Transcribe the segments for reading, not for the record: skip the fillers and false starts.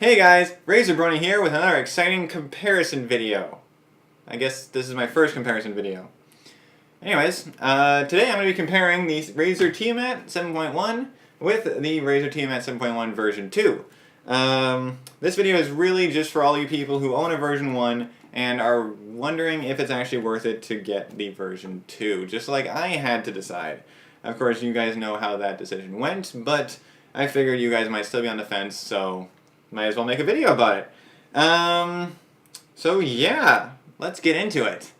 Hey guys, Razer Brony here with another exciting comparison video. I guess this is my first comparison video. Anyways, today I'm going to be comparing the Razer Tiamat 7.1 with the Razer Tiamat 7.1 version 2. This video is really just for all you people who own a version 1 and are wondering if it's actually worth it to get the version 2, just like I had to decide. Of course, you guys know how that decision went, but I figured you guys might still be on the fence, so might as well make a video about it. So yeah, let's get into it.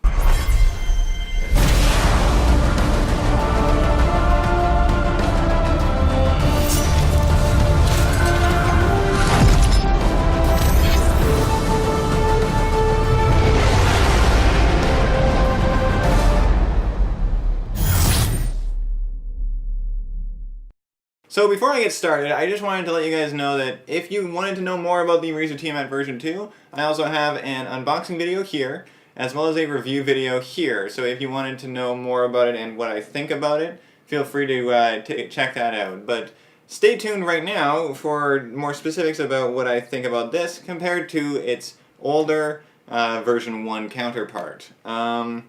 So before I get started, I just wanted to let you guys know that if you wanted to know more about the Razer Tiamat version 2, I also have an unboxing video here, as well as a review video here. So if you wanted to know more about it and what I think about it, feel free to check that out. But stay tuned right now for more specifics about what I think about this compared to its older version 1 counterpart. To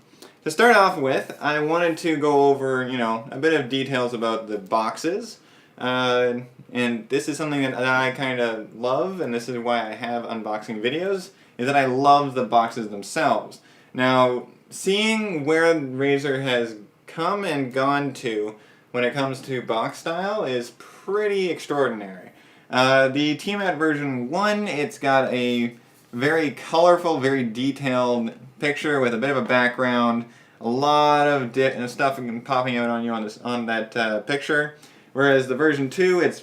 start off with, I wanted to go over, a bit of details about the boxes. And this is something that I kind of love, and this is why I have unboxing videos, is that I love the boxes themselves. Now, seeing where Razer has come and gone to when it comes to box style is pretty extraordinary. The Tiamat version 1, it's got a very colorful, very detailed picture with a bit of a background, a lot of stuff popping out on you on that picture. Whereas the version 2, it's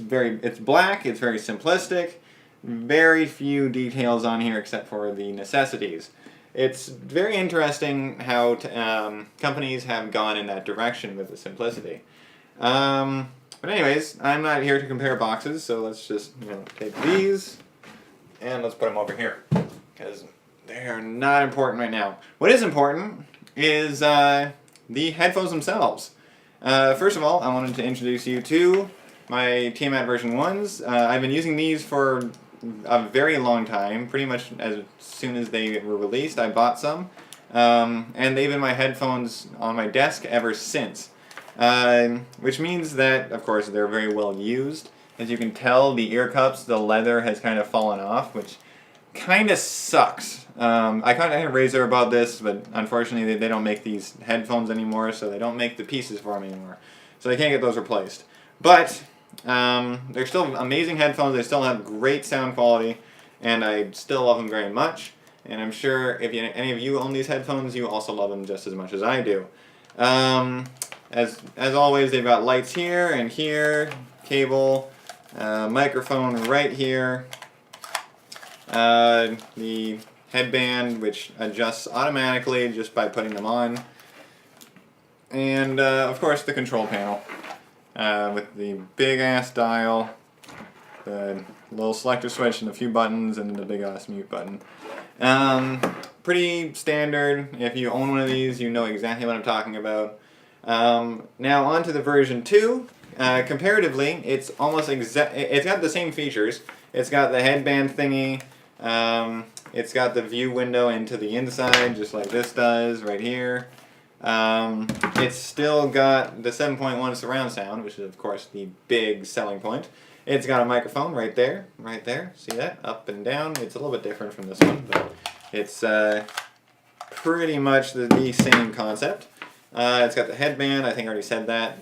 black, it's very simplistic, very few details on here except for the necessities. It's very interesting how companies have gone in that direction with the simplicity. But anyways, I'm not here to compare boxes, so let's just take these and let's put them over here, because they're not important right now. What is important is the headphones themselves. First of all, I wanted to introduce you to my Tiamat version 1s. I've been using these for a very long time. Pretty much as soon as they were released, I bought some. And they've been my headphones on my desk ever since. Which means that, of course, they're very well used. As you can tell, the ear cups, the leather has kind of fallen off, which kind of sucks. I contacted Razer about this, but unfortunately they don't make these headphones anymore, so they don't make the pieces for them anymore. So they can't get those replaced. But they're still amazing headphones, they still have great sound quality, and I still love them very much. And I'm sure if any of you own these headphones, you also love them just as much as I do. As always, they've got lights here and here, cable, microphone right here. The headband, which adjusts automatically just by putting them on, and of course the control panel with the big ass dial, the little selector switch and a few buttons, and the big ass mute button. Pretty standard. If you own one of these, you know exactly what I'm talking about. Now on to the version 2. Comparatively, it's almost it's got the same features. It's got the headband thingy. It's got the view window into the inside, just like this does right here. It's still got the 7.1 surround sound, which is of course the big selling point. It's got a microphone right there. See that? Up and down. It's a little bit different from this one, but it's pretty much the same concept. It's got the headband. I think I already said that.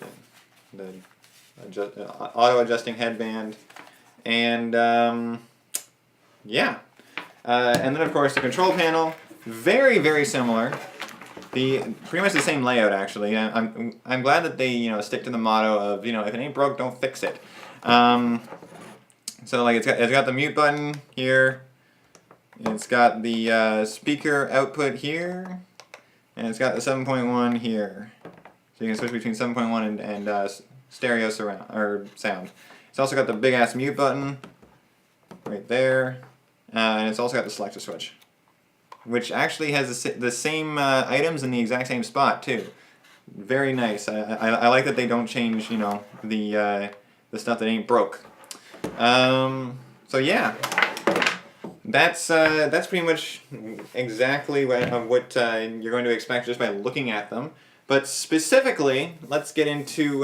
The auto-adjusting headband. And yeah. And then of course the control panel, very, very similar. Pretty much the same layout actually. I'm glad that they stick to the motto of if it ain't broke, don't fix it. So like it's got the mute button here. It's got the speaker output here, and it's got the 7.1 here. So you can switch between 7.1 and stereo sound. It's also got the big ass mute button right there. And it's also got the selector switch, which actually has the same items in the exact same spot too. Very nice. I like that they don't change, the stuff that ain't broke. So yeah, that's pretty much exactly what you're going to expect just by looking at them. But specifically, let's get into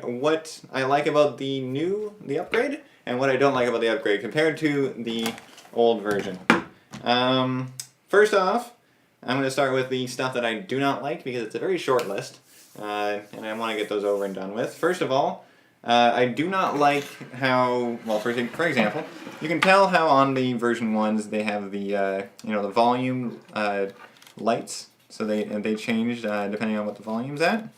what I like about the upgrade and what I don't like about the upgrade compared to the old version. First off, I'm going to start with the stuff that I do not like because it's a very short list, and I want to get those over and done with. First of all, I do not like how, well, for example, you can tell how on the version 1s they have the the volume lights. So they change depending on what the volume's at.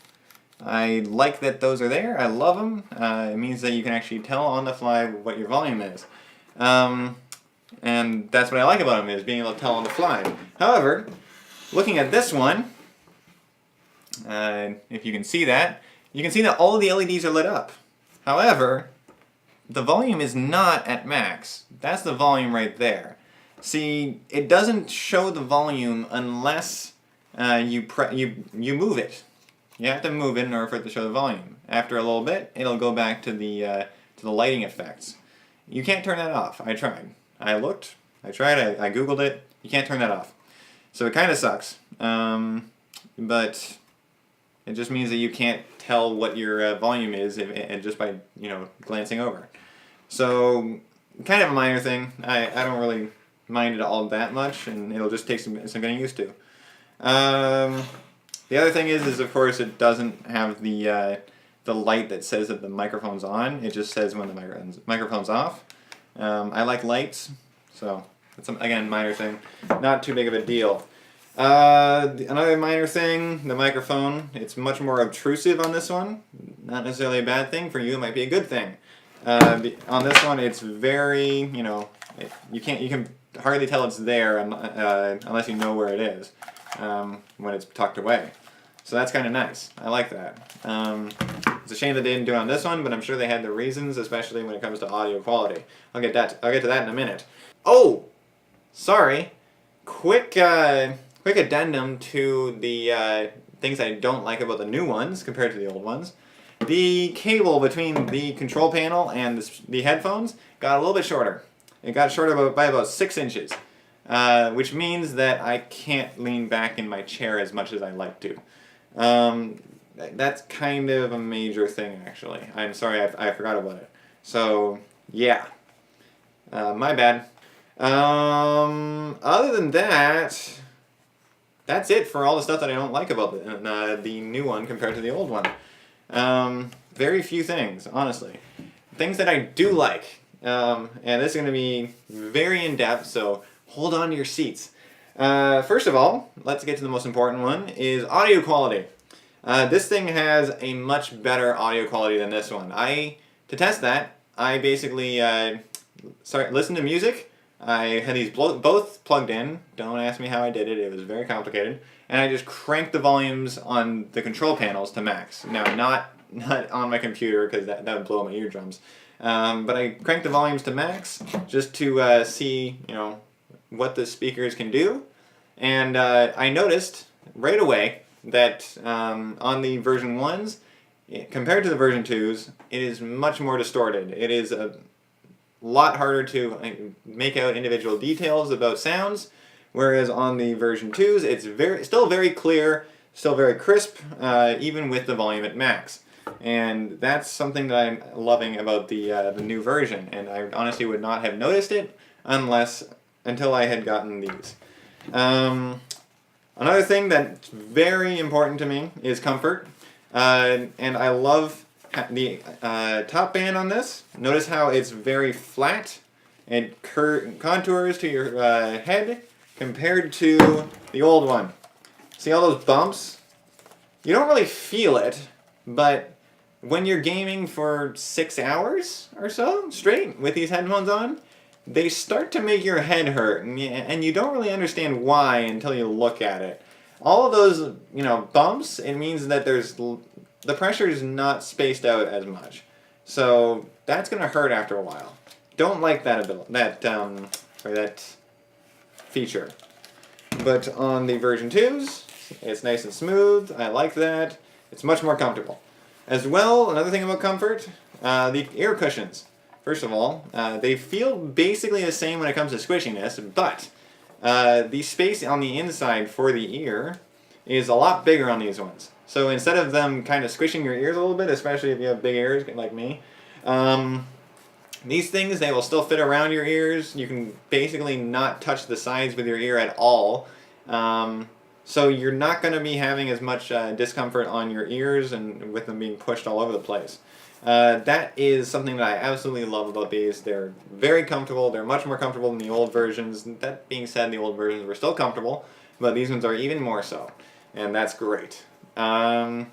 I like that those are there. I love them. It means that you can actually tell on the fly what your volume is. And that's what I like about them, is being able to tell on the fly. However, looking at this one, if you can see that, you can see that all of the LEDs are lit up. However, the volume is not at max. That's the volume right there. See, it doesn't show the volume unless you move it. You have to move it in order for it to show the volume. After a little bit, it'll go back to the lighting effects. You can't turn that off. I tried. I looked. I tried. I googled it. You can't turn that off. So it kind of sucks. But it just means that you can't tell what your volume is just by glancing over. So kind of a minor thing. I don't really mind it all that much, and it'll just take some getting used to. The other thing is of course it doesn't have the light that says that the microphone's on. It just says when the microphone's off. I like lights, so that's again minor thing, not too big of a deal. Another minor thing, the microphone. It's much more obtrusive on this one. Not necessarily a bad thing. For you, it might be a good thing. On this one, it's very you can hardly tell it's there unless you know where it is when it's tucked away. So that's kind of nice. I like that. It's a shame that they didn't do it on this one, but I'm sure they had their reasons, especially when it comes to audio quality. I'll get to that in a minute. Oh, sorry. Quick addendum to the things I don't like about the new ones compared to the old ones. The cable between the control panel and the headphones got a little bit shorter. It got shorter by about 6 inches, which means that I can't lean back in my chair as much as I like to. That's kind of a major thing, actually. I'm sorry, I forgot about it. So, yeah. My bad. Other than that, that's it for all the stuff that I don't like about the new one compared to the old one. Very few things, honestly. Things that I do like. And this is going to be very in-depth, so hold on to your seats. First of all, let's get to the most important one, is audio quality. This thing has a much better audio quality than this one. To test that, I basically listened to music. I had these both plugged in. Don't ask me how I did it. It was very complicated. And I just cranked the volumes on the control panels to max. Now, not on my computer, because that would blow my eardrums. But I cranked the volumes to max just to see, what the speakers can do. And I noticed right away that on the version 1s, compared to the version 2s, it is much more distorted. It is a lot harder to make out individual details about sounds, whereas on the version 2s, it's still very clear, still very crisp, even with the volume at max. And that's something that I'm loving about the new version, and I honestly would not have noticed it until I had gotten these. Another thing that's very important to me is comfort, and I love the top band on this. Notice how it's very flat and contours to your head compared to the old one. See all those bumps? You don't really feel it, but when you're gaming for 6 hours or so straight with these headphones on, they start to make your head hurt, and you don't really understand why until you look at it. All of those, bumps, it means that the pressure is not spaced out as much. So that's going to hurt after a while. Don't like that feature. But on the version 2s, it's nice and smooth. I like that. It's much more comfortable. As well, another thing about comfort, the ear cushions. First of all, they feel basically the same when it comes to squishiness, but the space on the inside for the ear is a lot bigger on these ones. So instead of them kind of squishing your ears a little bit, especially if you have big ears like me, these things, they will still fit around your ears. You can basically not touch the sides with your ear at all. So you're not going to be having as much discomfort on your ears and with them being pushed all over the place. That is something that I absolutely love about these. They're very comfortable. They're much more comfortable than the old versions. That being said, the old versions were still comfortable, but these ones are even more so. And that's great. That's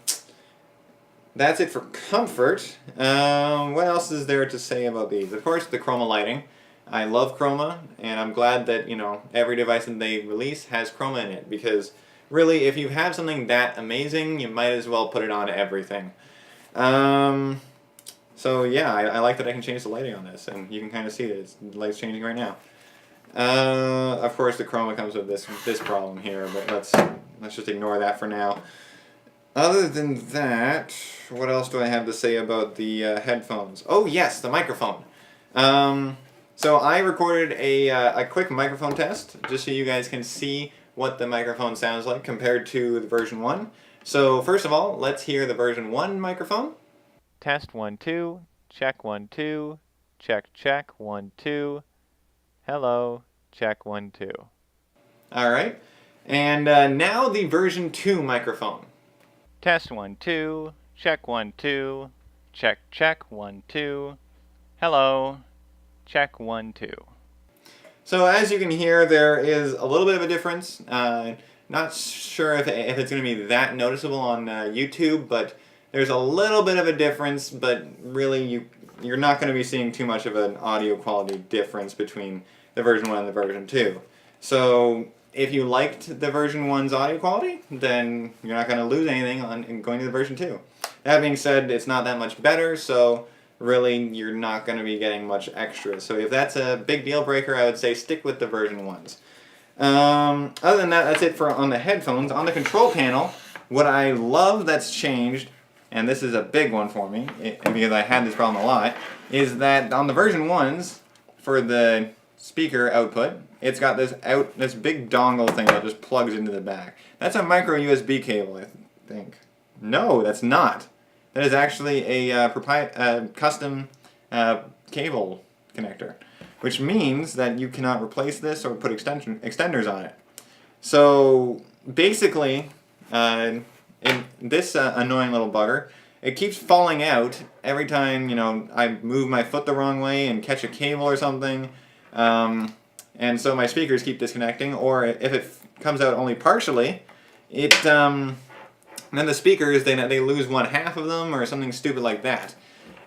it for comfort. What else is there to say about these? Of course, the chroma lighting. I love chroma, and I'm glad that, every device that they release has chroma in it, because really, if you have something that amazing, you might as well put it on everything. So yeah, I like that I can change the lighting on this, and you can kind of see that the light's changing right now. Of course, the chroma comes with this problem here, but let's just ignore that for now. Other than that, what else do I have to say about the headphones? Oh yes, the microphone. So I recorded a quick microphone test, just so you guys can see what the microphone sounds like compared to the version 1. So first of all, let's hear the version 1 microphone. Test 1 2, check 1 2, check 1 2. Hello, check 1 2. All right, and now the version 2 microphone. Test 1 2, check 1 2, check 1 2. Hello, check 1 2. So as you can hear, there is a little bit of a difference. Not sure if it's going to be that noticeable on YouTube, but there's a little bit of a difference, but really you're not going to be seeing too much of an audio quality difference between the version 1 and the version 2. So if you liked the version 1's audio quality, then you're not going to lose anything in going to the version 2. That being said, it's not that much better, so really you're not going to be getting much extra. So if that's a big deal breaker, I would say stick with the version 1s. Other than that, that's it on the headphones. On the control panel, what I love that's changed, and this is a big one for me, because I had this problem a lot, is that on the version 1s, for the speaker output, it's got this big dongle thing that just plugs into the back. That's a micro USB cable, I think. No, that's not. That is actually a custom cable connector, which means that you cannot replace this or put extenders on it. So basically, this annoying little bugger, it keeps falling out every time I move my foot the wrong way and catch a cable or something, and so my speakers keep disconnecting. Or if it comes out only partially, then the speakers they lose 1/2 of them or something stupid like that,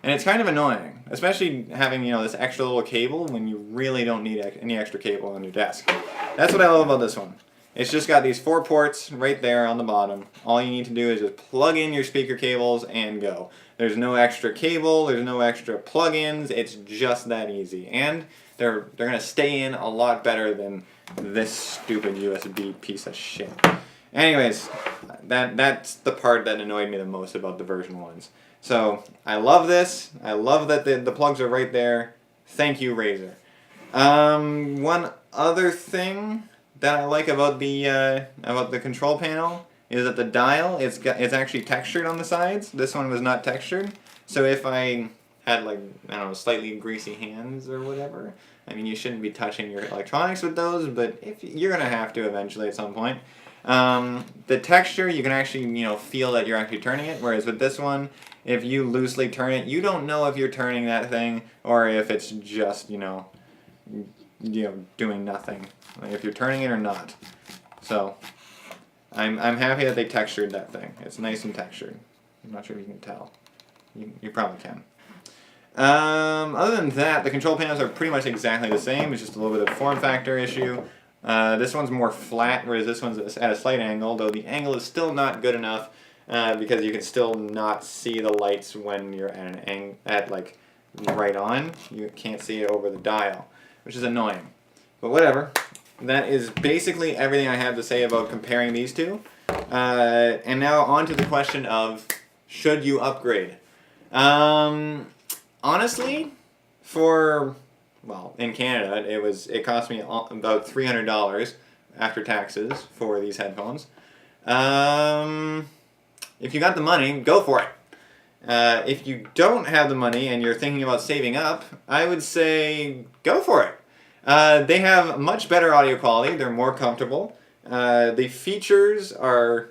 and it's kind of annoying, especially having this extra little cable when you really don't need any extra cable on your desk. That's what I love about this one. It's just got these 4 ports right there on the bottom. All you need to do is just plug in your speaker cables and go. There's no extra cable, there's no extra plug-ins, it's just that easy. And they're going to stay in a lot better than this stupid USB piece of shit. Anyways, that's the part that annoyed me the most about the version 1s. So, I love this. I love that the plugs are right there. Thank you, Razer. One other thing that I like about the control panel is that the dial it's actually textured on the sides. This one was not textured. So if I had slightly greasy hands or whatever, I mean you shouldn't be touching your electronics with those, but if you're gonna have to eventually at some point. The texture, you can actually feel that you're actually turning it, whereas with this one, if you loosely turn it, you don't know if you're turning that thing or if it's just doing nothing, like if you're turning it or not. So I'm happy that they textured that thing. It's nice and textured. I'm not sure if you can tell. You probably can. Other than that, the control panels are pretty much exactly the same. It's just a little bit of form factor issue. This one's more flat, whereas this one's at a slight angle, though the angle is still not good enough because you can still not see the lights when you're at right on. You can't see it over the dial, which is annoying. But whatever. That is basically everything I have to say about comparing these two. And now on to the question of, should you upgrade? Honestly, for, well, in Canada, it cost me about $300 after taxes for these headphones. If you got the money, go for it. If you don't have the money and you're thinking about saving up, I would say go for it. They have much better audio quality. They're more comfortable. The features are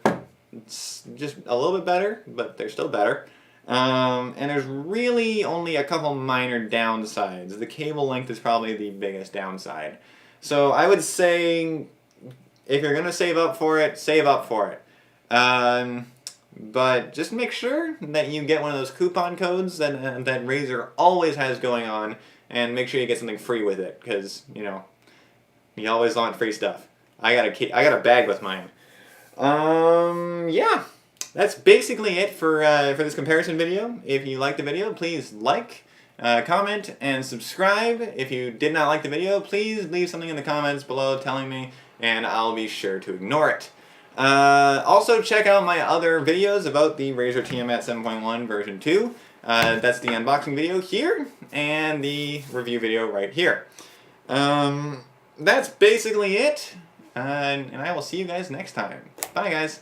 just a little bit better, but they're still better. And there's really only a couple minor downsides. The cable length is probably the biggest downside. So I would say, if you're going to save up for it, save up for it. But just make sure that you get one of those coupon codes that Razer always has going on, and make sure you get something free with it, because, you know, you always want free stuff. I got a bag with mine. Yeah, that's basically it for this comparison video. If you liked the video, please like, comment, and subscribe. If you did not like the video, please leave something in the comments below telling me, and I'll be sure to ignore it. Also, check out my other videos about the Razer Tiamat 7.1 version 2. That's the unboxing video here, and the review video right here. That's basically it, and I will see you guys next time. Bye, guys.